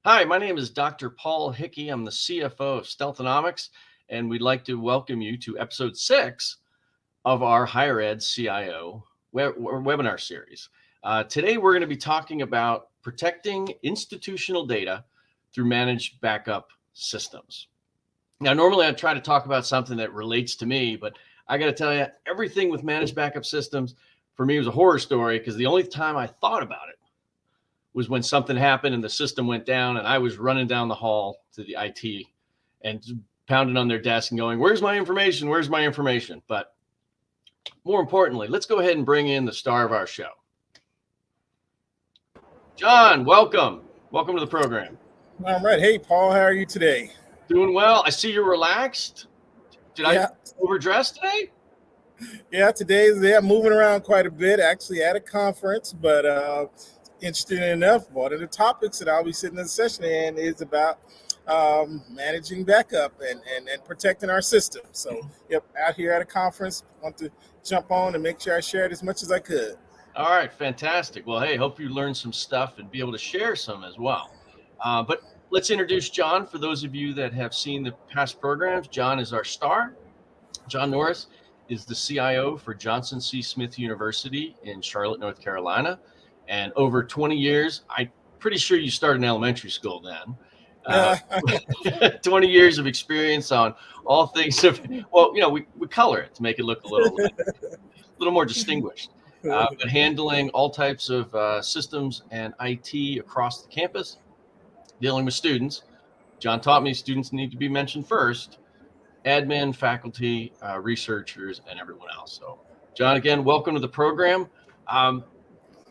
Hi, my name is Dr. Paul Hickey. I'm the CFO of StealthEnomics, and we'd like to welcome you to episode 6 of our Higher Ed CIO webinar series. Today, we're going to be talking about protecting institutional data through managed backup systems. Now, normally I try to talk about something that relates to me, but I got to tell you, everything with managed backup systems for me was a horror story because the only time I thought about it was when something happened and the system went down and I was running down the hall to the IT and pounding on their desk and going, "Where's my information? Where's my information?" But more importantly, let's go ahead and bring in the star of our show. John, welcome. Welcome to the program. All right. Hey, Paul, how are you today? Doing well. I see you're relaxed. Did I overdress today? Yeah, moving around quite a bit, actually at a conference, but interesting enough, one of the topics that I'll be sitting in the session in is about managing backup and protecting our system. So, yep, out here at a conference, want to jump on and make sure I shared as much as I could. All right, fantastic. Well, hey, hope you learned some stuff and be able to share some as well. But let's introduce John. For those of you that have seen the past programs, John is our star. John Norris is the CIO for Johnson C. Smith University in Charlotte, North Carolina. And over 20 years, I'm pretty sure you started in elementary school then. 20 years of experience on all things of, well, we color it to make it look a little more distinguished. But handling all types of systems and IT across the campus, dealing with students. John taught me students need to be mentioned first, admin, faculty, researchers, and everyone else. So, John, again, welcome to the program.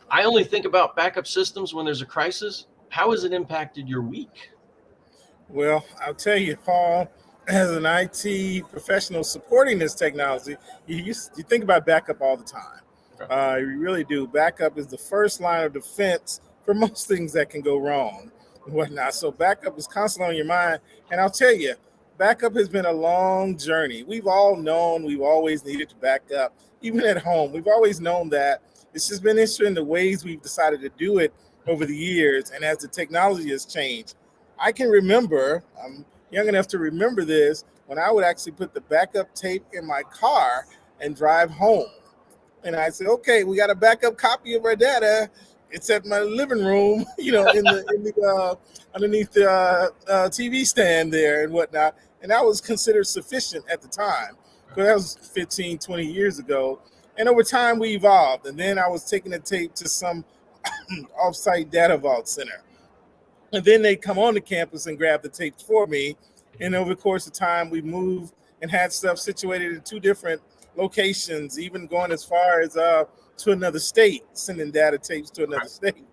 I only think about backup systems when there's a crisis. How has it impacted your week? Well, I'll tell you, Paul, as an IT professional supporting this technology, you think about backup all the time. You really do. Backup is the first line of defense for most things that can go wrong and whatnot. So backup is constantly on your mind. And I'll tell you, backup has been a long journey. We've all known we've always needed to back up, even at home. We've always known that. It's just been interesting the ways we've decided to do it over the years. And as the technology has changed, I can remember, I'm young enough to remember this, when I would actually put the backup tape in my car and drive home. And I said, okay, we got a backup copy of our data. It's at my living room, underneath the TV stand there and whatnot. And that was considered sufficient at the time. But that was 15, 20 years ago. And over time, we evolved. And then I was taking the tape to some offsite data vault center. And then they come on the campus and grab the tapes for me. And over the course of time, we moved and had stuff situated in 2 different locations, even going as far as to another state, sending data tapes to another state.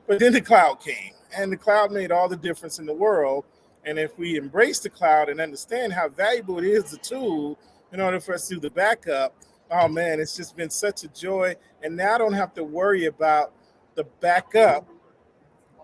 But then the cloud came, and the cloud made all the difference in the world. And if we embrace the cloud and understand how valuable it is, the tool, in order for us to do the backup, oh man, it's just been such a joy. And now I don't have to worry about the backup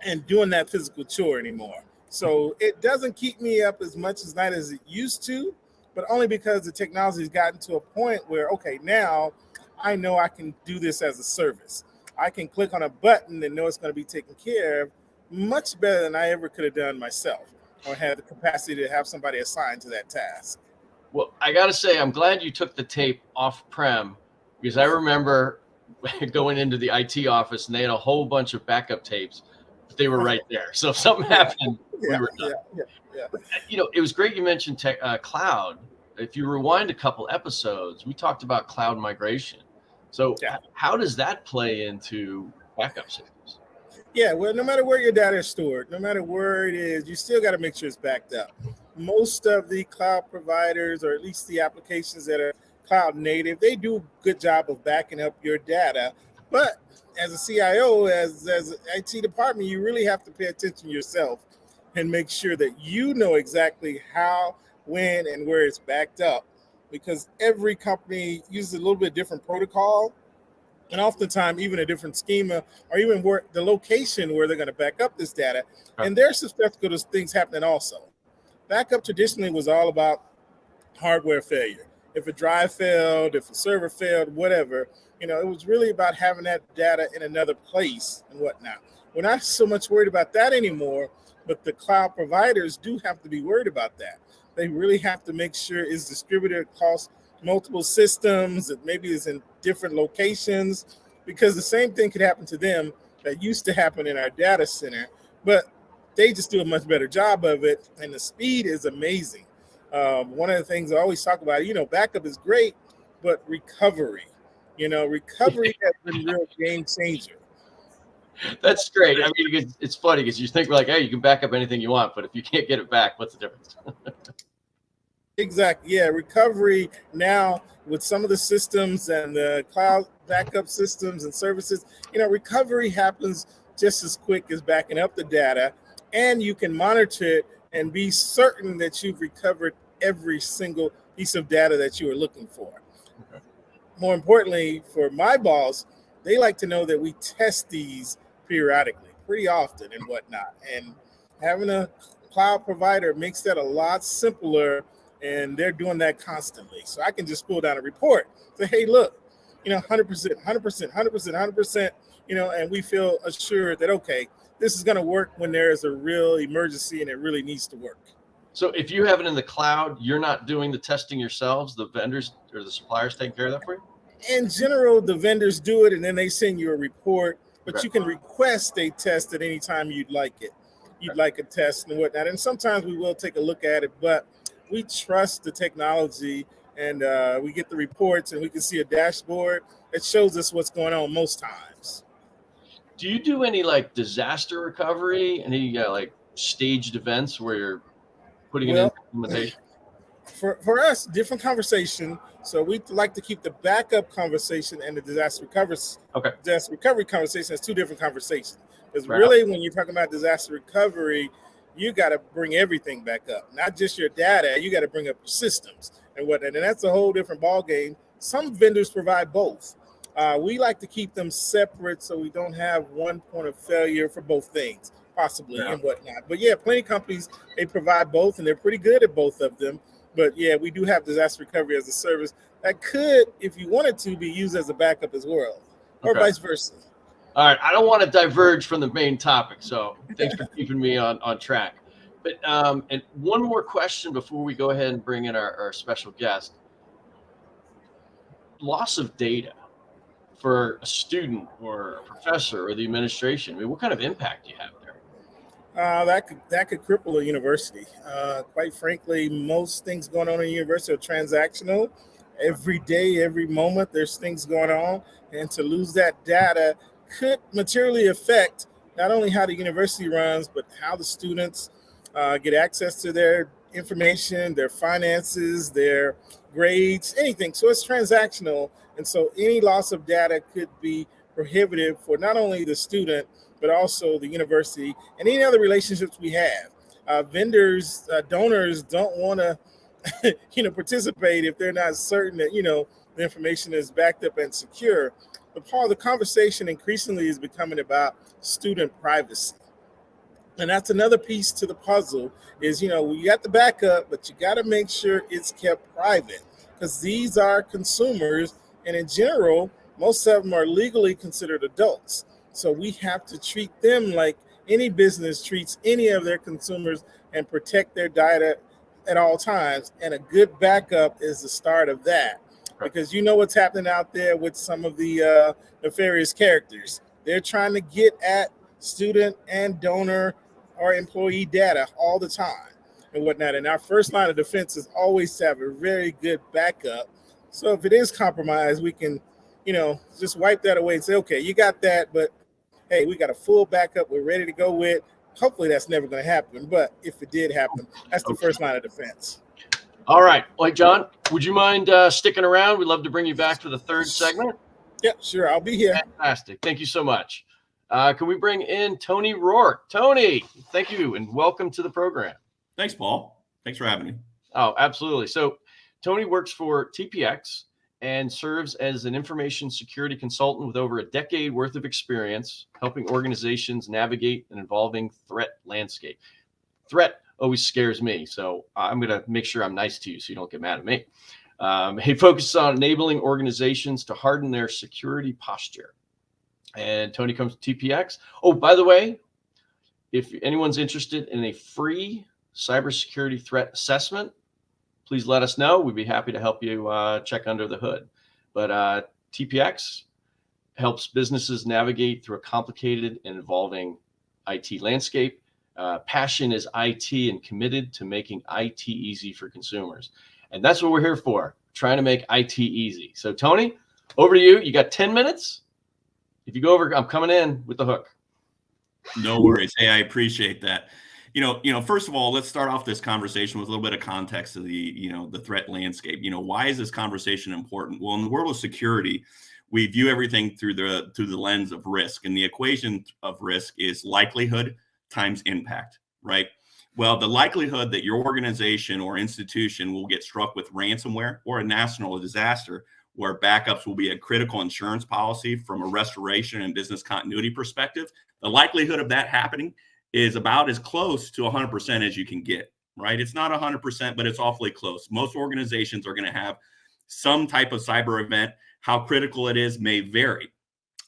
and doing that physical chore anymore. So it doesn't keep me up as much as night as it used to, but only because the technology has gotten to a point where, okay, now I know I can do this as a service. I can click on a button and know it's going to be taken care of much better than I ever could have done myself or had the capacity to have somebody assigned to that task. Well, I got to say, I'm glad you took the tape off-prem because I remember going into the IT office and they had a whole bunch of backup tapes, but they were right there. So if something happened, we were done. But, it was great you mentioned cloud. If you rewind a couple episodes, we talked about cloud migration. So how does that play into backup systems? Yeah, well, no matter where your data is stored, no matter where it is, you still got to make sure it's backed up. Most of the cloud providers, or at least the applications that are cloud native, they do a good job of backing up your data. But as a CIO, as an IT department, you really have to pay attention yourself and make sure that you know exactly how, when, and where it's backed up. Because every company uses a little bit different protocol, and oftentimes even a different schema, or even where the location where they're going to back up this data. And there's susceptible to things happening also. Backup traditionally was all about hardware failure. If a drive failed, if a server failed, whatever, it was really about having that data in another place and whatnot. We're not so much worried about that anymore. But the cloud providers do have to be worried about that. They really have to make sure it's distributed across multiple systems, that maybe it's in different locations, because the same thing could happen to them that used to happen in our data center, but they just do a much better job of it, and the speed is amazing. One of the things I always talk about, backup is great, but recovery has been real game changer. That's great. I mean, it's funny because you think like, hey, you can back up anything you want, but if you can't get it back, what's the difference? Exactly. Yeah. Recovery now with some of the systems and the cloud backup systems and services, recovery happens just as quick as backing up the data, and you can monitor it and be certain that you've recovered every single piece of data that you were looking for. Okay. More importantly, for my boss, they like to know that we test these periodically, pretty often and whatnot. And having a cloud provider makes that a lot simpler, and they're doing that constantly. So I can just pull down a report, say, hey, look, 100%, 100%, 100%, 100%, and we feel assured that, okay, this is going to work when there is a real emergency and it really needs to work. So if you have it in the cloud, you're not doing the testing yourselves, the vendors or the suppliers taking care of that for you? In general, the vendors do it, and then they send you a report, but Okay. you can request a test at any time you'd like it. You'd like a test and whatnot. And sometimes we will take a look at it, but we trust the technology, and we get the reports, and we can see a dashboard that shows us what's going on most times. Do you do any like disaster recovery, any like staged events where you're putting it in Well, implementation? for us, different conversation. So we like to keep the backup conversation and the disaster recovery conversation as two different conversations. Because Right. really, when you're talking about disaster recovery, you got to bring everything back up, not just your data. You got to bring up your systems and whatnot, and that's a whole different ball game. Some vendors provide both. We like to keep them separate so we don't have one point of failure for both things, possibly, Yeah. and whatnot. But yeah, plenty of companies, they provide both, and they're pretty good at both of them. But yeah, we do have disaster recovery as a service that could, if you wanted to, be used as a backup as well, or Okay. vice versa. All right. I don't want to diverge from the main topic, so thanks for keeping me on track. But and one more question before we go ahead and bring in our special guest. Loss of data for a student or a professor or the administration. I mean, what kind of impact do you have there? That could cripple a university. Quite frankly, most things going on in a university are transactional. Every day, every moment, there's things going on, and to lose that data could materially affect not only how the university runs, but how the students get access to their information, their finances, their grades, anything. So it's transactional, and so any loss of data could be prohibitive for not only the student but also the university and any other relationships we have. Vendors, donors don't want to, participate if they're not certain that, the information is backed up and secure. But Paul, the conversation increasingly is becoming about student privacy. And that's another piece to the puzzle is, we got the backup, but you got to make sure it's kept private because these are consumers. And in general, most of them are legally considered adults. So we have to treat them like any business treats any of their consumers and protect their data at all times. And a good backup is the start of that. Because you know what's happening out there with some of the nefarious characters. They're trying to get at student and donor or employee data all the time and whatnot. And our first line of defense is always to have a very good backup. So if it is compromised, we can, just wipe that away and say, okay, you got that, but hey, we got a full backup we're ready to go with. Hopefully that's never going to happen. But if it did happen, that's the first line of defense. All right. Well, John, would you mind sticking around? We'd love to bring you back for the third segment. Yeah, sure. I'll be here. Fantastic. Thank you so much. Can we bring in Tony Rourke? Tony, thank you and welcome to the program. Thanks, Paul. Thanks for having me. Oh, absolutely. So Tony works for TPX and serves as an information security consultant with over a decade worth of experience helping organizations navigate an evolving threat landscape. Threat always scares me, so I'm going to make sure I'm nice to you so you don't get mad at me. He focuses on enabling organizations to harden their security posture. And Tony comes to TPX. Oh, by the way, If anyone's interested in a free cybersecurity threat assessment, please let us know. We'd be happy to help you check under the hood. But TPX helps businesses navigate through a complicated and evolving IT landscape. Passion is IT and committed to making IT easy for consumers. And that's what we're here for, trying to make IT easy. So Tony, over to you. You got 10 minutes. If you go over, I'm coming in with the hook. No worries. Hey, I appreciate that. First of all, let's start off this conversation with a little bit of context of the threat landscape. Why is this conversation important? Well, in the world of security, we view everything through the lens of risk, and the equation of risk is likelihood times impact, right? Well, the likelihood that your organization or institution will get struck with ransomware or a national disaster where backups will be a critical insurance policy from a restoration and business continuity perspective, the likelihood of that happening is about as close to 100% as you can get, right? It's not 100%, but it's awfully close. Most organizations are going to have some type of cyber event. How critical it is may vary.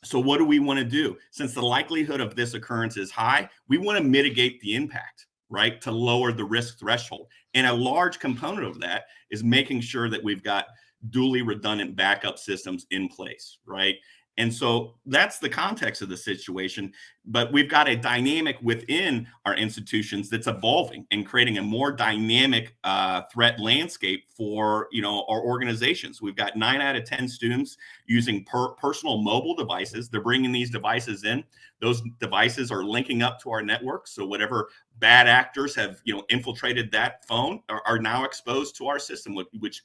So what do we want to do? Since the likelihood of this occurrence is high, we want to mitigate the impact, right? To lower the risk threshold. And a large component of that is making sure that we've got duly redundant backup systems in place, right? And so that's the context of the situation. But we've got a dynamic within our institutions that's evolving and creating a more dynamic threat landscape for our organizations. We've got 9 out of 10 students using personal mobile devices. They're bringing these devices in. Those devices are linking up to our network. So whatever bad actors have infiltrated that phone are now exposed to our system, which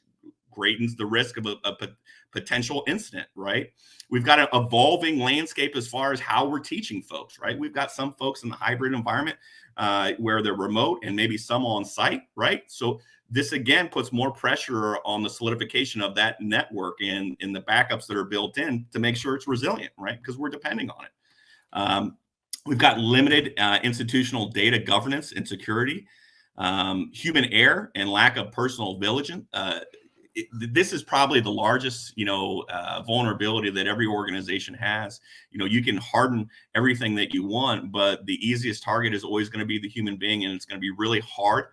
greatens the risk of a potential incident, right? We've got an evolving landscape as far as how we're teaching folks, right? We've got some folks in the hybrid environment where they're remote and maybe some on site, right? So this again puts more pressure on the solidification of that network and the backups that are built in to make sure it's resilient, right? Because we're depending on it. We've got limited institutional data governance and security, human error and lack of personal vigilance. This is probably the largest, vulnerability that every organization has. You can harden everything that you want, but the easiest target is always going to be the human being, and it's going to be really hard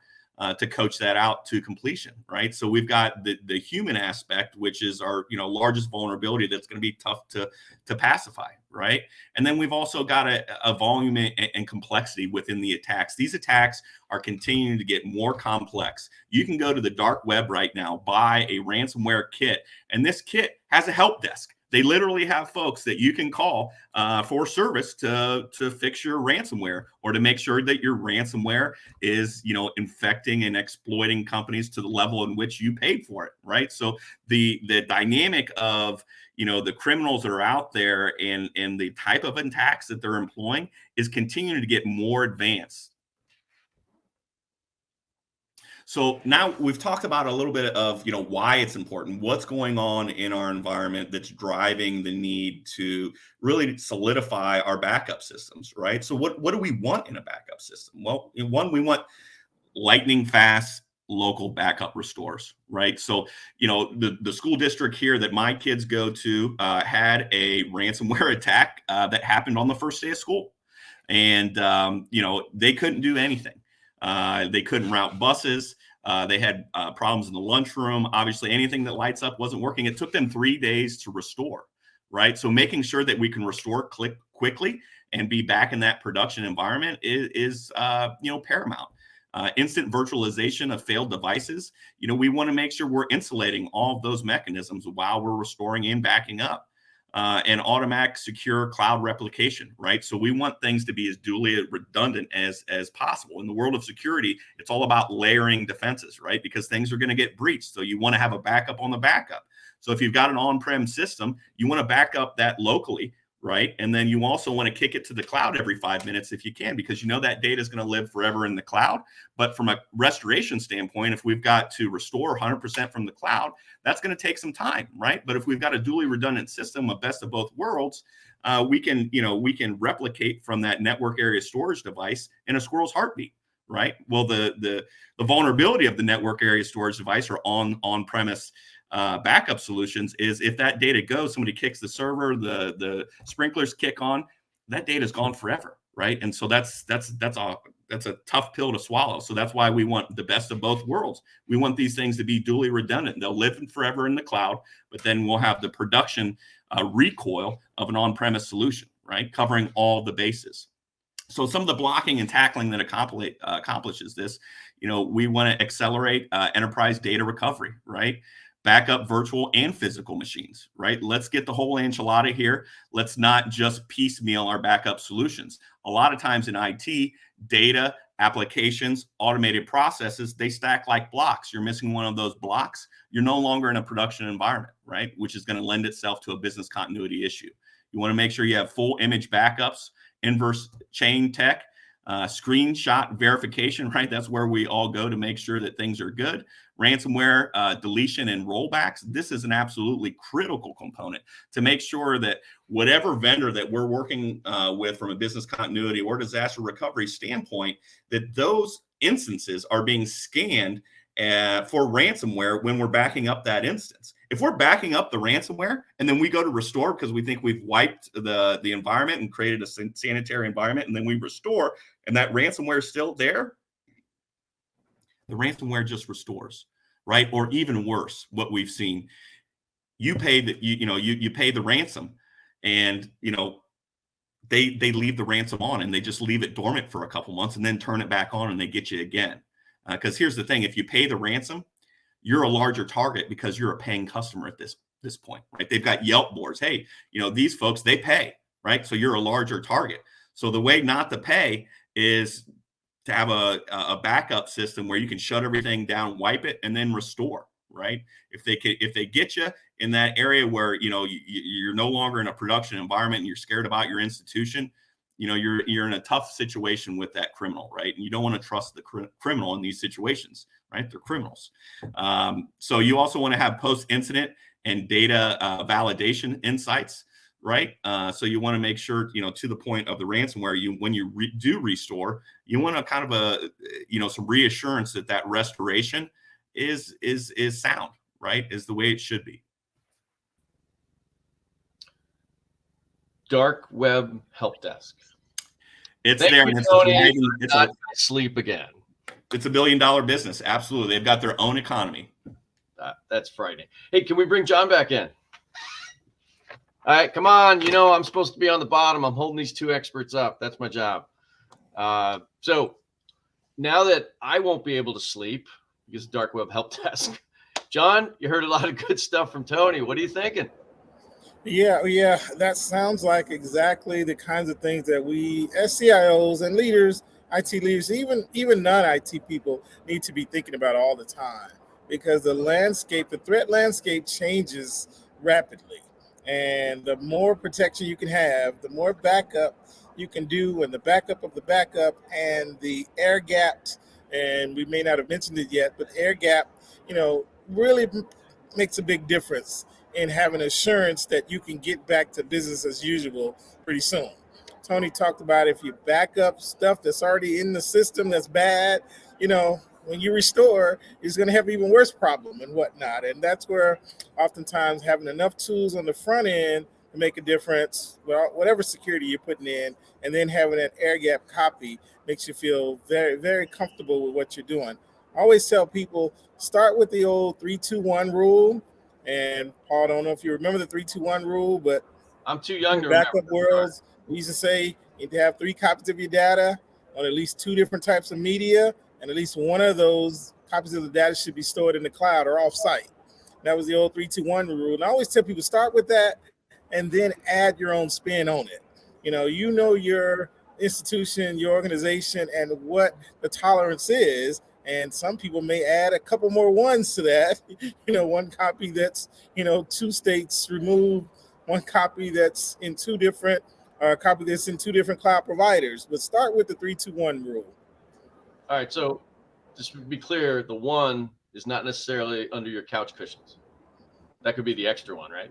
to coach that out to completion, right? So we've got the human aspect, which is our largest vulnerability that's going to be tough to pacify, right? And then we've also got a volume and complexity within the attacks. These attacks are continuing to get more complex. You can go to the dark web right now, buy a ransomware kit, and this kit has a help desk. They literally have folks that you can call for service to fix your ransomware or to make sure that your ransomware is, infecting and exploiting companies to the level in which you paid for it, right? So the dynamic of the criminals that are out there and the type of attacks that they're employing is continuing to get more advanced. So now we've talked about a little bit of, why it's important, what's going on in our environment that's driving the need to really solidify our backup systems, right? So what do we want in a backup system? Well, we want lightning fast local backup restores, right? So, the school district here that my kids go to had a ransomware attack that happened on the first day of school. And, they couldn't do anything. They couldn't route buses. They had problems in the lunchroom. Obviously, anything that lights up wasn't working. It took them 3 days to restore, right? So making sure that we can restore quickly and be back in that production environment is paramount. Instant virtualization of failed devices. We want to make sure we're insulating all of those mechanisms while we're restoring and backing up. And automatic secure cloud replication, right? So we want things to be as duly redundant as possible. In the world of security, it's all about layering defenses, right? Because things are going to get breached. So you want to have a backup on the backup. So if you've got an on-prem system, you want to back up that locally, right? And then you also want to kick it to the cloud every 5 minutes if you can, because that data is going to live forever in the cloud. But from a restoration standpoint, if we've got to restore 100% from the cloud, that's going to take some time, right? But if we've got a duly redundant system, a best of both worlds, we can replicate from that network area storage device in a squirrel's heartbeat, right? Well, the vulnerability of the network area storage device or on-premise backup solutions is if that data goes, somebody kicks the server, the sprinklers kick on, that data is gone forever, right? And so that's a tough pill to swallow. So that's why we want the best of both worlds. We want these things to be duly redundant. They'll live forever in the cloud, but then we'll have the production recoil of an on-premise solution, right? Covering all the bases. So some of the blocking and tackling that accomplishes this, we want to accelerate enterprise data recovery, right? Backup virtual and physical machines, right? Let's get the whole enchilada here. Let's not just piecemeal our backup solutions. A lot of times in IT, data, applications, automated processes, they stack like blocks. You're missing one of those blocks, you're no longer in a production environment, right? Which is going to lend itself to a business continuity issue. You want to make sure you have full image backups, inverse chain tech, screenshot verification, right? That's where we all go to make sure that things are good. Ransomware deletion and rollbacks. This is an absolutely critical component to make sure that whatever vendor that we're working with from a business continuity or disaster recovery standpoint, that those instances are being scanned for ransomware when we're backing up that instance. If we're backing up the ransomware and then we go to restore because we think we've wiped the environment and created a sanitary environment, and then we restore and that ransomware is still there, the ransomware just restores, right? Or even worse, what we've seen, you pay you pay the ransom, and they leave the ransom on and they just leave it dormant for a couple months and then turn it back on and they get you again. Because here's the thing: if you pay the ransom, you're a larger target because you're a paying customer at this point, right? They've got Yelp boards. Hey, these folks, they pay, right? So you're a larger target. So the way not to pay is to have a backup system where you can shut everything down, wipe it, and then restore, right? If they get you in that area where you're no longer in a production environment and you're scared about your institution, you're in a tough situation with that criminal, right? And you don't want to trust the criminal in these situations, right? They're criminals. So you also want to have post-incident and data validation insights, right? So you want to make sure, to the point of the ransomware, when you do restore, you want to kind of some reassurance that restoration is sound, right? Is the way it should be. Dark web help desk. It's Thank there. You, and Tony, it's not sleep again. It's $1 billion business. Absolutely. They've got their own economy. That's frightening. Hey, can we bring John back in? All right, come on. I'm supposed to be on the bottom. I'm holding these two experts up. That's my job. So now that I won't be able to sleep because of dark web help desk, John, you heard a lot of good stuff from Tony. What are you thinking? Yeah, that sounds like exactly the kinds of things that we as CIOs and leaders, IT leaders, even non-IT people need to be thinking about all the time, because the threat landscape changes rapidly. And the more protection you can have, the more backup you can do, and the backup of the backup and the air gapped, and we may not have mentioned it yet, but air gap, really makes a big difference in having assurance that you can get back to business as usual pretty soon. Tony talked about if you back up stuff that's already in the system that's bad, when you restore, it's going to have an even worse problem and whatnot. And that's where oftentimes having enough tools on the front end to make a difference, whatever security you're putting in, and then having an air gap copy makes you feel very, very comfortable with what you're doing. I always tell people, start with the old 3-2-1 rule. And Paul, I don't know if you remember the 3-2-1 rule, but I'm too young to backup remember. worlds, we used to say you need to have 3 copies of your data on at least 2 different types of media, and at least one of those copies of the data should be stored in the cloud or off-site. That was the old 3-2-1 rule. And I always tell people, start with that and then add your own spin on it. Your institution, your organization, and what the tolerance is. And some people may add a couple more ones to that. One copy that's, 2 states removed, one copy that's in 2 different, copy that's in 2 different cloud providers. But start with the 3-2-1 rule. All right. So just to be clear, the 1 is not necessarily under your couch cushions. That could be the extra one, right?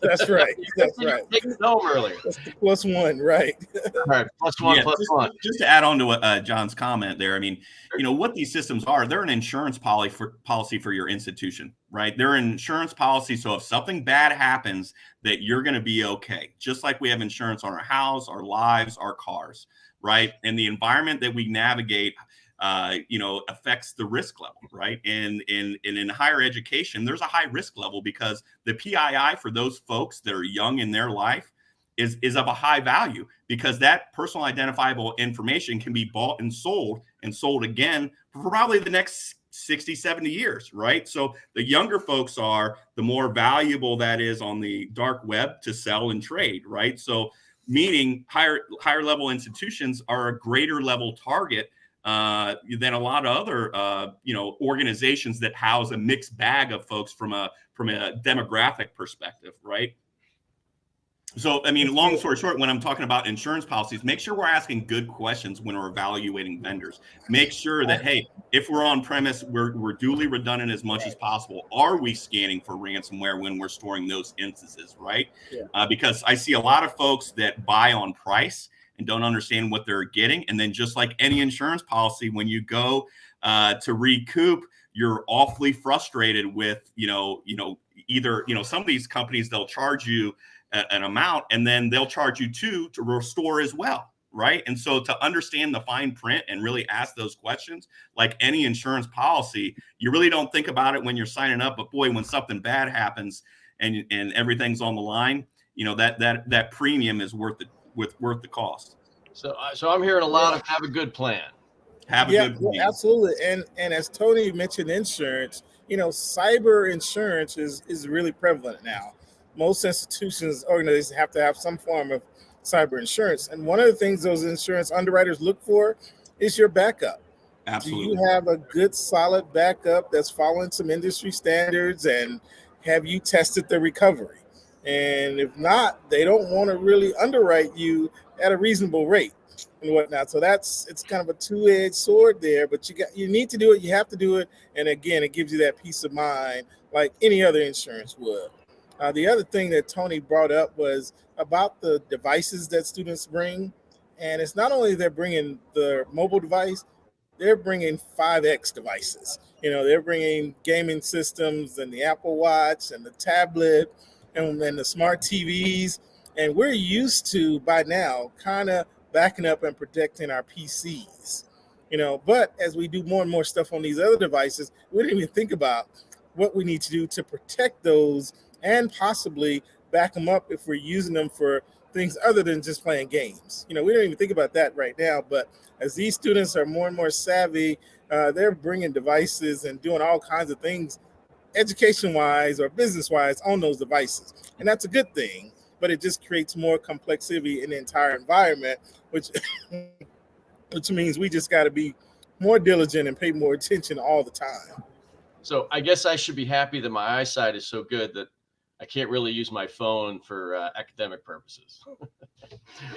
That's right. That's right. Take it home earlier. That's the +1, right? All right, +1, Yeah, +1. just to add on to what John's comment there, I mean, what these systems are, they're an insurance policy for your institution, right? They're an insurance policy. So if something bad happens, that you're going to be okay. Just like we have insurance on our house, our lives, our cars, right? And the environment that we navigate, affects the risk level, right? And in higher education, there's a high risk level because the PII for those folks that are young in their life is of a high value, because that personal identifiable information can be bought and sold again for probably the next 60, 70 years, right? So the younger folks are, the more valuable that is on the dark web to sell and trade, right? So meaning higher level institutions are a greater level target than a lot of other organizations that house a mixed bag of folks from a demographic perspective, right? So, I mean, long story short, when I'm talking about insurance policies, make sure we're asking good questions when we're evaluating vendors. Make sure that, hey, if we're on premise, we're duly redundant as much as possible. Are we scanning for ransomware when we're storing those instances, right? Yeah. Because I see a lot of folks that buy on price and don't understand what they're getting. And then just like any insurance policy, when you go to recoup, you're awfully frustrated with, either, some of these companies, they'll charge you an amount and then they'll charge you to restore as well, right? And so to understand the fine print and really ask those questions, like any insurance policy, you really don't think about it when you're signing up, but boy, when something bad happens and everything's on the line, that premium is worth the cost. So I'm hearing a lot of have a good plan. Have a good plan. Absolutely. And as Tony mentioned, insurance, cyber insurance is really prevalent now. Most institutions, organizations have to have some form of cyber insurance. And one of the things those insurance underwriters look for is your backup. Absolutely. Do you have a good, solid backup that's following some industry standards, and have you tested the recovery? And if not, they don't want to really underwrite you at a reasonable rate and whatnot. So it's kind of a two-edged sword there, but you need to do it. You have to do it. And again, it gives you that peace of mind like any other insurance would. The other thing that Tony brought up was about the devices that students bring. And it's not only they're bringing the mobile device, they're bringing 5X devices. They're bringing gaming systems and the Apple Watch and the tablet and the smart TVs. And we're used to, by now, kind of backing up and protecting our PCs. But as we do more and more stuff on these other devices, we don't even think about what we need to do to protect those and possibly back them up if we're using them for things other than just playing games. We don't even think about that right now, but as these students are more and more savvy, they're bringing devices and doing all kinds of things education-wise or business-wise on those devices. And that's a good thing, but it just creates more complexity in the entire environment, which means we just got to be more diligent and pay more attention all the time. So I guess I should be happy that my eyesight is so good that I can't really use my phone for academic purposes.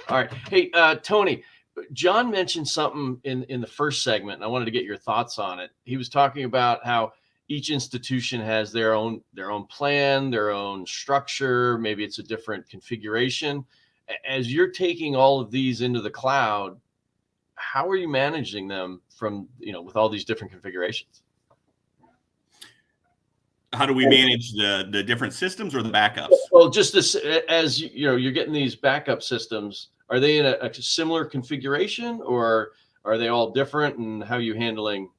All right. Hey, Tony, John mentioned something in the first segment, and I wanted to get your thoughts on it. He was talking about how each institution has their own plan, their own structure. Maybe it's a different configuration. As you're taking all of these into the cloud, how are you managing them from, with all these different configurations? How do we manage the different systems or the backups? Well, just as you're getting these backup systems, are they in a similar configuration, or are they all different? And how are you handling,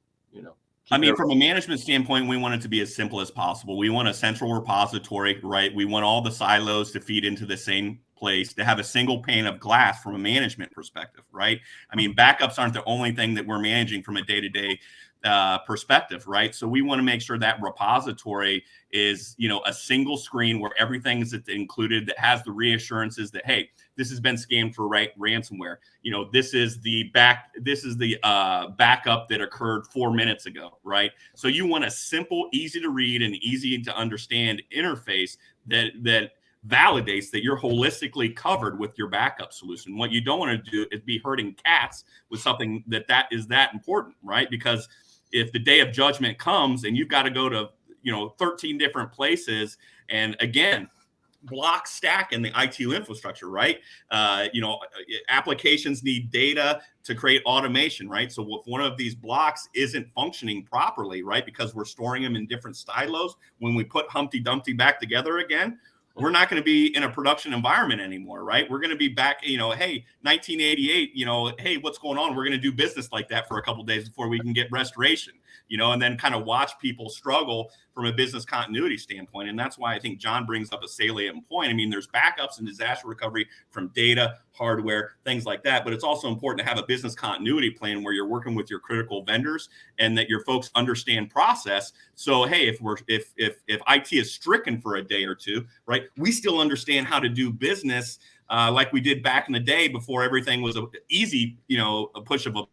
I mean, from a management standpoint, we want it to be as simple as possible. We want a central repository, right? We want all the silos to feed into the same place, to have a single pane of glass from a management perspective, right? I mean, backups aren't the only thing that we're managing from a day-to-day perspective, right? So we want to make sure that repository is, a single screen where everything is included, that has the reassurances that, hey, this has been scanned for ransomware. This is the backup that occurred 4 minutes ago, right? So you want a simple, easy to read and easy to understand interface that validates that you're holistically covered with your backup solution. What you don't want to do is be herding cats with something that is that important, right? Because if the day of judgment comes and you've got to go to 13 different places, and again, block stack in the IT infrastructure, right? Applications need data to create automation, right? So if one of these blocks isn't functioning properly, right, because we're storing them in different silos, when we put Humpty Dumpty back together again, we're not going to be in a production environment anymore, right? We're going to be back, hey, 1988, hey, what's going on? We're going to do business like that for a couple of days before we can get restoration, and then kind of watch people struggle from a business continuity standpoint. And that's why I think John brings up a salient point. I mean, there's backups and disaster recovery from data, hardware, things like that. But it's also important to have a business continuity plan where you're working with your critical vendors and that your folks understand process. So, hey, if IT is stricken for a day or two, right, we still understand how to do business like we did back in the day before everything was a easy, a push of a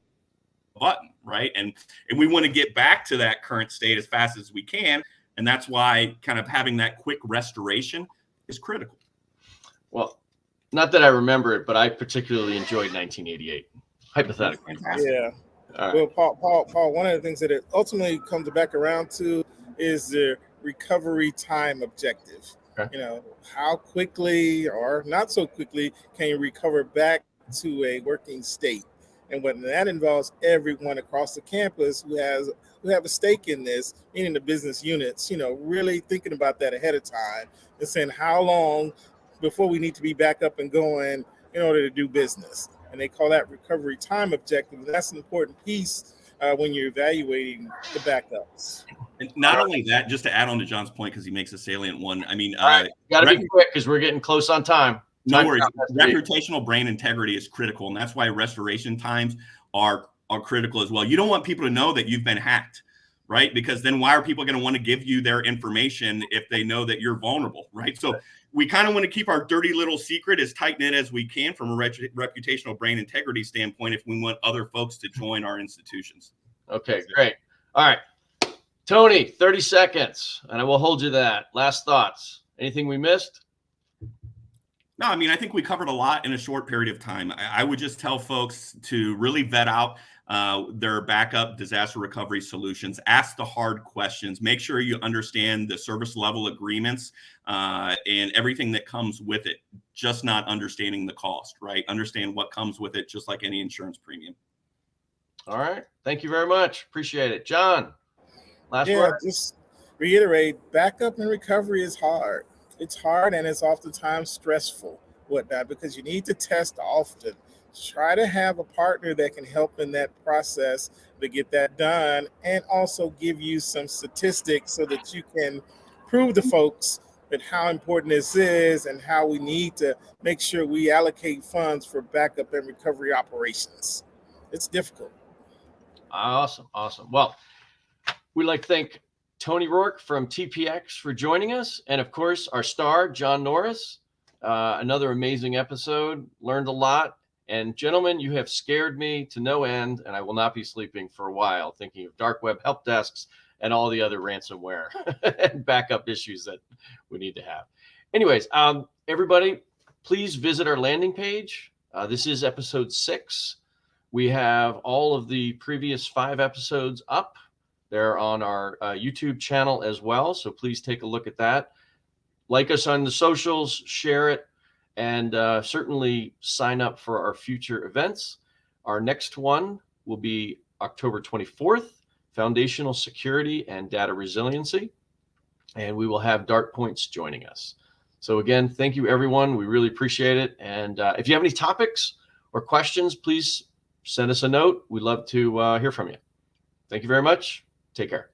button, right? And we want to get back to that current state as fast as we can. And that's why kind of having that quick restoration is critical. Well, not that I remember it, but I particularly enjoyed 1988. Hypothetically. Yeah. Right. Well, Paul, one of the things that it ultimately comes back around to is the recovery time objective. Okay. How quickly or not so quickly can you recover back to a working state? And what that involves everyone across the campus who have a stake in this, meaning the business units, really thinking about that ahead of time and saying how long before we need to be back up and going in order to do business. And they call that recovery time objective. And that's an important piece when you're evaluating the backups. And not only that, just to add on to John's point, because he makes a salient one. I mean, got to be quick because we're getting close on time. No worries. Reputational brain integrity is critical, and that's why restoration times are critical as well. You don't want people to know that you've been hacked, right? Because then why are people going to want to give you their information if they know that you're vulnerable, right? So we kind of want to keep our dirty little secret as tight-knit as we can from a reputational brain integrity standpoint if we want other folks to join our institutions. Okay, great. All right. Tony, 30 seconds, and I will hold you that. Last thoughts. Anything we missed? No, I mean, I think we covered a lot in a short period of time. I would just tell folks to really vet out their backup disaster recovery solutions, ask the hard questions, make sure you understand the service level agreements and everything that comes with it, just not understanding the cost, right? Understand what comes with it, just like any insurance premium. All right. Thank you very much. Appreciate it. John, last word. Just reiterate, backup and recovery is hard. It's hard and it's oftentimes stressful, whatnot, because you need to test often. Try to have a partner that can help in that process to get that done and also give you some statistics so that you can prove to folks that how important this is and how we need to make sure we allocate funds for backup and recovery operations. It's difficult. Awesome. Well, we'd like to thank Tony Rourke from TPX for joining us. And of course, our star, John Norris. Another amazing episode. Learned a lot. And gentlemen, you have scared me to no end, and I will not be sleeping for a while thinking of dark web help desks and all the other ransomware and backup issues that we need to have. Anyways, everybody, please visit our landing page. This is episode 6. We have all of the previous 5 episodes up. They're on our YouTube channel as well, so please take a look at that. Like us on the socials, share it, and certainly sign up for our future events. Our next one will be October 24th, Foundational Security and Data Resiliency, and we will have Dart Points joining us. So again, thank you, everyone. We really appreciate it. And if you have any topics or questions, please send us a note. We'd love to hear from you. Thank you very much. Take care.